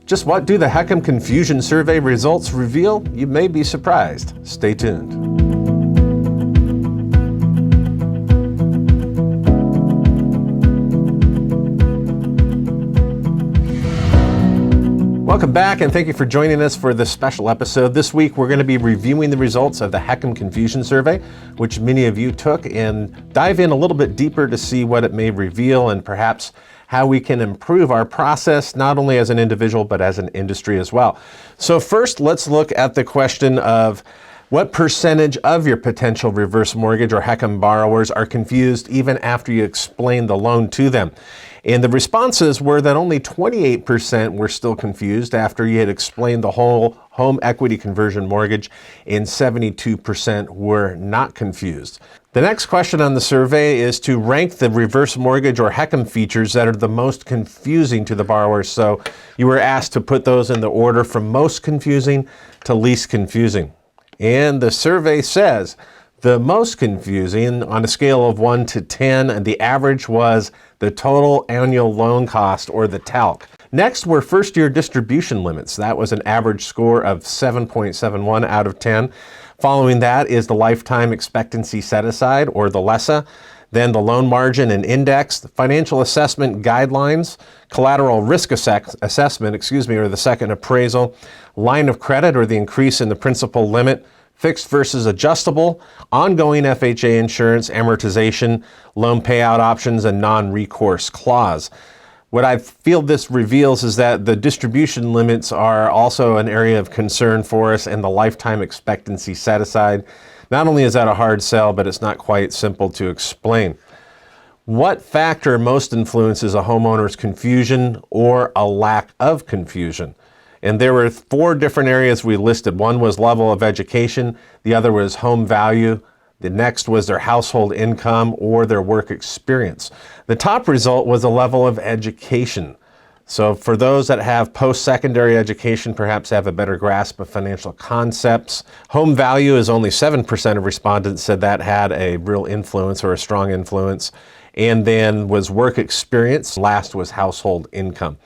Just what do the HECM Confusion Survey results reveal? You may be surprised. Stay tuned. Welcome back, and thank you for joining us for this special episode. This week, we're going to be reviewing the results of the HECM Confusion Survey, which many of you took, and dive in a little bit deeper to see what it may reveal and perhaps how we can improve our process, not only as an individual, but as an industry as well. So first, let's look at the question of what percentage of your potential reverse mortgage or HECM borrowers are confused even after you explain the loan to them. And the responses were that only 28% were still confused after you had explained the whole home equity conversion mortgage, and 72% were not confused. The next question on the survey is to rank the reverse mortgage or HECM features that are the most confusing to the borrowers. So you were asked to put those in the order from most confusing to least confusing. And the survey says the most confusing on a scale of 1 to 10, and the average was the total annual loan cost, or the TALC. Next were first-year distribution limits. That was an average score of 7.71 out of 10. Following that is the lifetime expectancy set-aside, or the LESA. Then the loan margin and index, the financial assessment guidelines, collateral risk assessment, or the second appraisal, line of credit, or the increase in the principal limit, fixed versus adjustable, ongoing FHA insurance, amortization, loan payout options, and non-recourse clause. What I feel this reveals is that the distribution limits are also an area of concern for us, and the lifetime expectancy set aside. Not only is that a hard sell, but it's not quite simple to explain. What factor most influences a homeowner's confusion or a lack of confusion? And there were 4 different areas we listed. One was level of education, the other was home value, the next was their household income or their work experience. The top result was a level of education. So for those that have post-secondary education, perhaps have a better grasp of financial concepts. Home value is only 7% of respondents said that had a real influence or a strong influence. And then was work experience. Last was household income.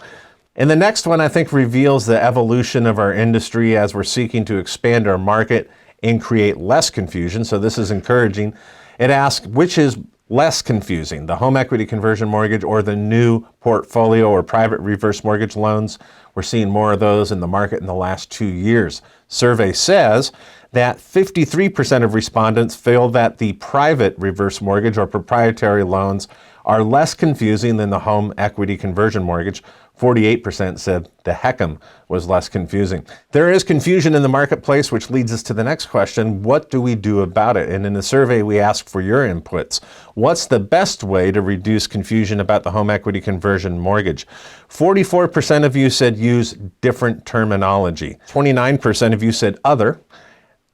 And the next one, I think, reveals the evolution of our industry as we're seeking to expand our market and create less confusion. So this is encouraging. It asks, which is less confusing, the home equity conversion mortgage or the new portfolio or private reverse mortgage loans? We're seeing more of those in the market in the last 2 years. Survey says that 53% of respondents feel that the private reverse mortgage or proprietary loans are less confusing than the home equity conversion mortgage. 48% said the HECM was less confusing. There is confusion in the marketplace, which leads us to the next question: what do we do about it? And in the survey, we ask for your inputs. What's the best way to reduce confusion about the home equity conversion mortgage? 44% of you said use different terminology. 29% of you said other.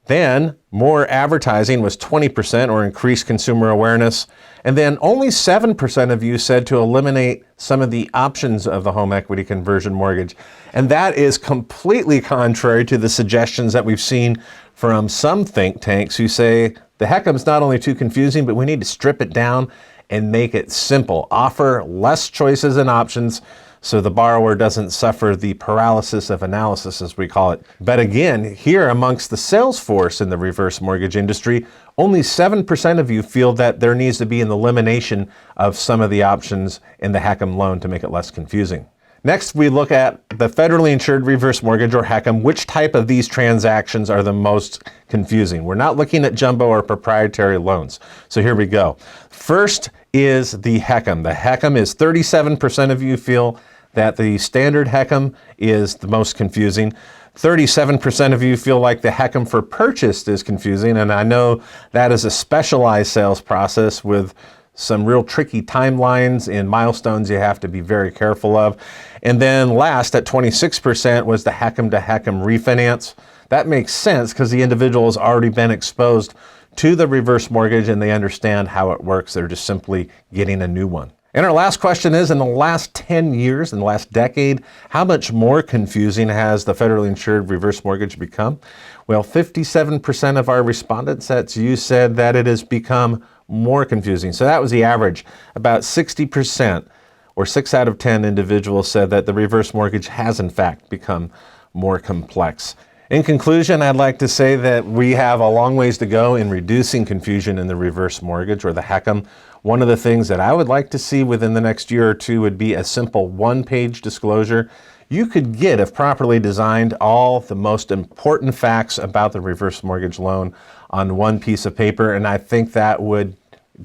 Then more advertising was 20%, or increased consumer awareness. And then only 7% of you said to eliminate some of the options of the home equity conversion mortgage. And that is completely contrary to the suggestions that we've seen from some think tanks who say the HECM's not only too confusing, but we need to strip it down and make it simple. Offer less choices and options so the borrower doesn't suffer the paralysis of analysis, as we call it. But again, here amongst the sales force in the reverse mortgage industry, only 7% of you feel that there needs to be an elimination of some of the options in the HECM loan to make it less confusing. Next, we look at the federally insured reverse mortgage, or HECM. Which type of these transactions are the most confusing? We're not looking at jumbo or proprietary loans. So here we go. First is the HECM. The HECM is 37% of you feel that the standard HECM is the most confusing. 37% of you feel like the HECM for purchased is confusing, and I know that is a specialized sales process with some real tricky timelines and milestones you have to be very careful of. And then last, at 26%, was the HECM to HECM refinance. That makes sense because the individual has already been exposed to the reverse mortgage and they understand how it works. They're just simply getting a new one. And our last question is, in the last 10 years, in the last decade, how much more confusing has the federally insured reverse mortgage become? Well, 57% of our respondents, that's you, said that it has become more confusing. So that was the average. About 60% or 6 out of 10 individuals said that the reverse mortgage has in fact become more complex. In conclusion, I'd like to say that we have a long ways to go in reducing confusion in the reverse mortgage, or the HECM. One of the things that I would like to see within the next year or two would be a simple one-page disclosure. You could get, if properly designed, all the most important facts about the reverse mortgage loan on one piece of paper, and I think that would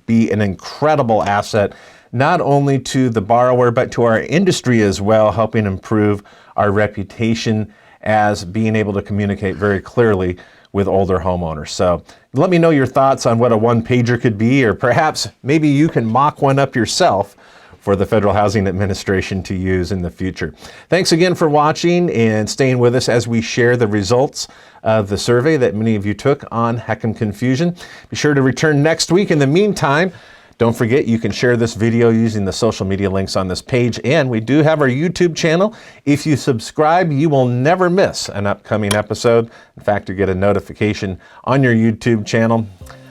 be an incredible asset, not only to the borrower, but to our industry as well, helping improve our reputation as being able to communicate very clearly with older homeowners. So let me know your thoughts on what a one-pager could be, or perhaps maybe you can mock one up yourself for the Federal Housing Administration to use in the future. Thanks again for watching and staying with us as we share the results of the survey that many of you took on HECM confusion. Be sure to return next week. In the meantime, don't forget you can share this video using the social media links on this page, and we do have our YouTube channel. If you subscribe, you will never miss an upcoming episode. In fact, you get a notification on your YouTube channel.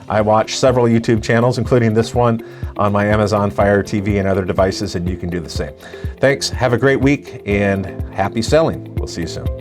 I watch several YouTube channels, including this one on my Amazon Fire TV and other devices, and you can do the same. Thanks, have a great week, and happy selling. We'll see you soon.